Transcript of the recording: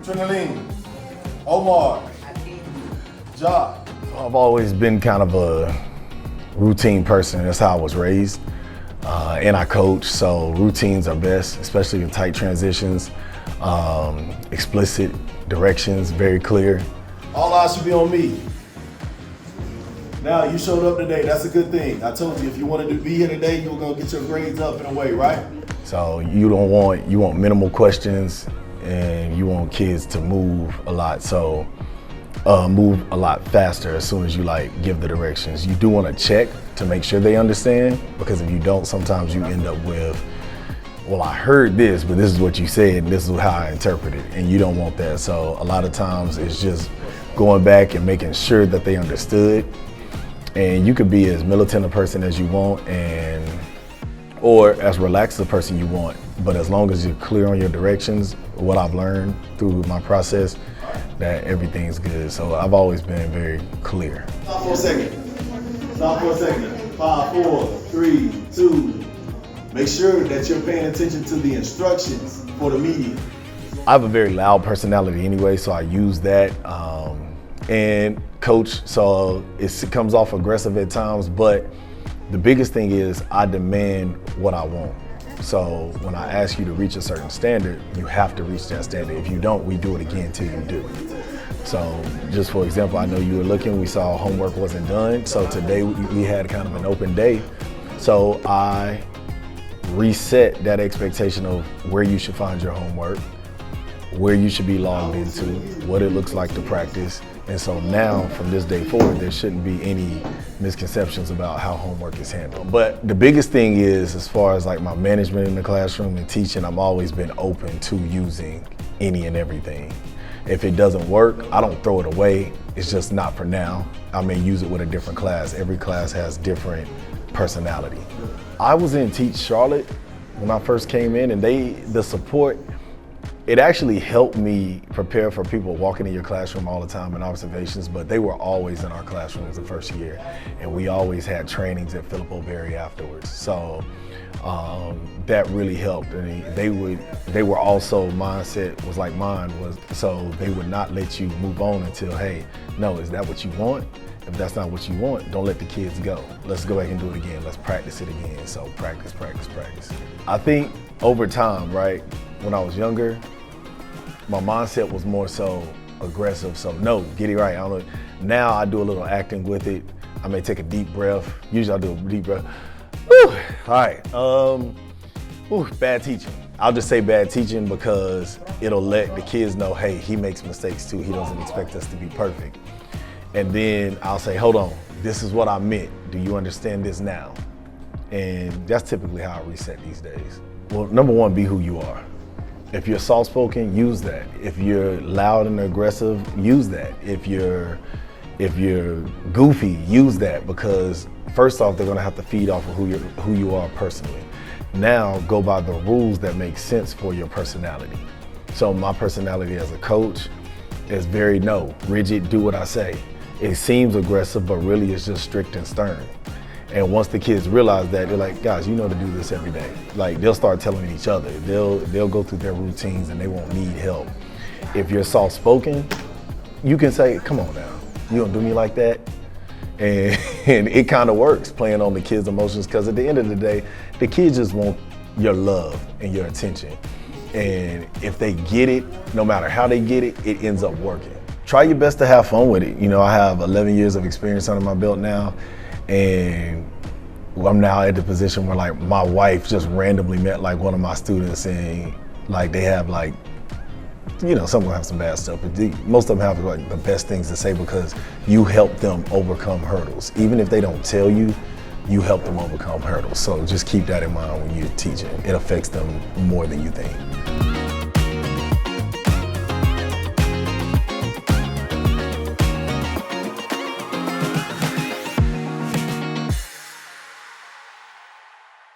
Trinalene, Omar, Ja. I've always been kind of a routine person. That's how I was raised. And I coach, so routines are best, especially in tight transitions. Explicit directions, very clear. All eyes should be on me. Now, you showed up today. That's a good thing. I told you if you wanted to be here today, you were going to get your grades up in a way, right? So you want minimal questions, and you want kids to move a lot. So move a lot faster as soon as you give the directions. You do want to check to make sure they understand, because if you don't, sometimes you end up with, well, I heard this, but this is what you said, and this is how I interpret it, and you don't want that. So a lot of times it's just going back and making sure that they understood. And you could be as militant a person as you want, or as relaxed a person you want, but as long as you're clear on your directions, what I've learned through my process, that everything's good. So I've always been very clear. Stop for a second. Stop for a second. 5, 4, 3, 2. Make sure that you're paying attention to the instructions for the media. I have a very loud personality anyway, so I use that. And coach, so it comes off aggressive at times, but the biggest thing is I demand what I want. So when I ask you to reach a certain standard, you have to reach that standard. If you don't, we do it again till you do. So just for example, I know you were looking, we saw homework wasn't done. So today we had kind of an open day. So I reset that expectation of where you should find your homework, where you should be logged into, what it looks like to practice. And so now, from this day forward, there shouldn't be any misconceptions about how homework is handled. But the biggest thing is, as far as my management in the classroom and teaching, I've always been open to using any and everything. If it doesn't work, I don't throw it away. It's just not for now. I may use it with a different class. Every class has different personality. I was in Teach Charlotte when I first came in, and the support, it actually helped me prepare for people walking in your classroom all the time and observations, but they were always in our classrooms the first year. And we always had trainings at Philip O'Berry afterwards. So that really helped. And they were also, mindset was like mine was, so they would not let you move on until, hey, no, is that what you want? If that's not what you want, don't let the kids go. Let's go back and do it again. Let's practice it again. So practice, practice, practice. I think over time, right, when I was younger, my mindset was more so aggressive. So no, get it right. Now I do a little acting with it. I may take a deep breath. Usually I'll do a deep breath. Whew. All right. Bad teaching. I'll just say bad teaching because it'll let the kids know, hey, he makes mistakes too. He doesn't expect us to be perfect. And then I'll say, hold on, this is what I meant. Do you understand this now? And that's typically how I reset these days. Well, number one, be who you are. If you're soft-spoken, use that. If you're loud and aggressive, use that. If you're goofy, use that, because first off, they're gonna have to feed off of who you are personally. Now, go by the rules that make sense for your personality. So my personality as a coach is very rigid, do what I say. It seems aggressive, but really it's just strict and stern. And once the kids realize that, they're like, guys, you know to do this every day. They'll start telling each other. They'll go through their routines and they won't need help. If you're soft-spoken, you can say, come on now, you don't do me like that. And it kind of works, playing on the kids' emotions, because at the end of the day, the kids just want your love and your attention. And if they get it, no matter how they get it, it ends up working. Try your best to have fun with it. I have 11 years of experience under my belt now, and I'm now at the position where my wife just randomly met one of my students, and they have some will have some bad stuff, but most of them have the best things to say, because you help them overcome hurdles. Even if they don't tell you, you help them overcome hurdles. So just keep that in mind when you're teaching. It affects them more than you think.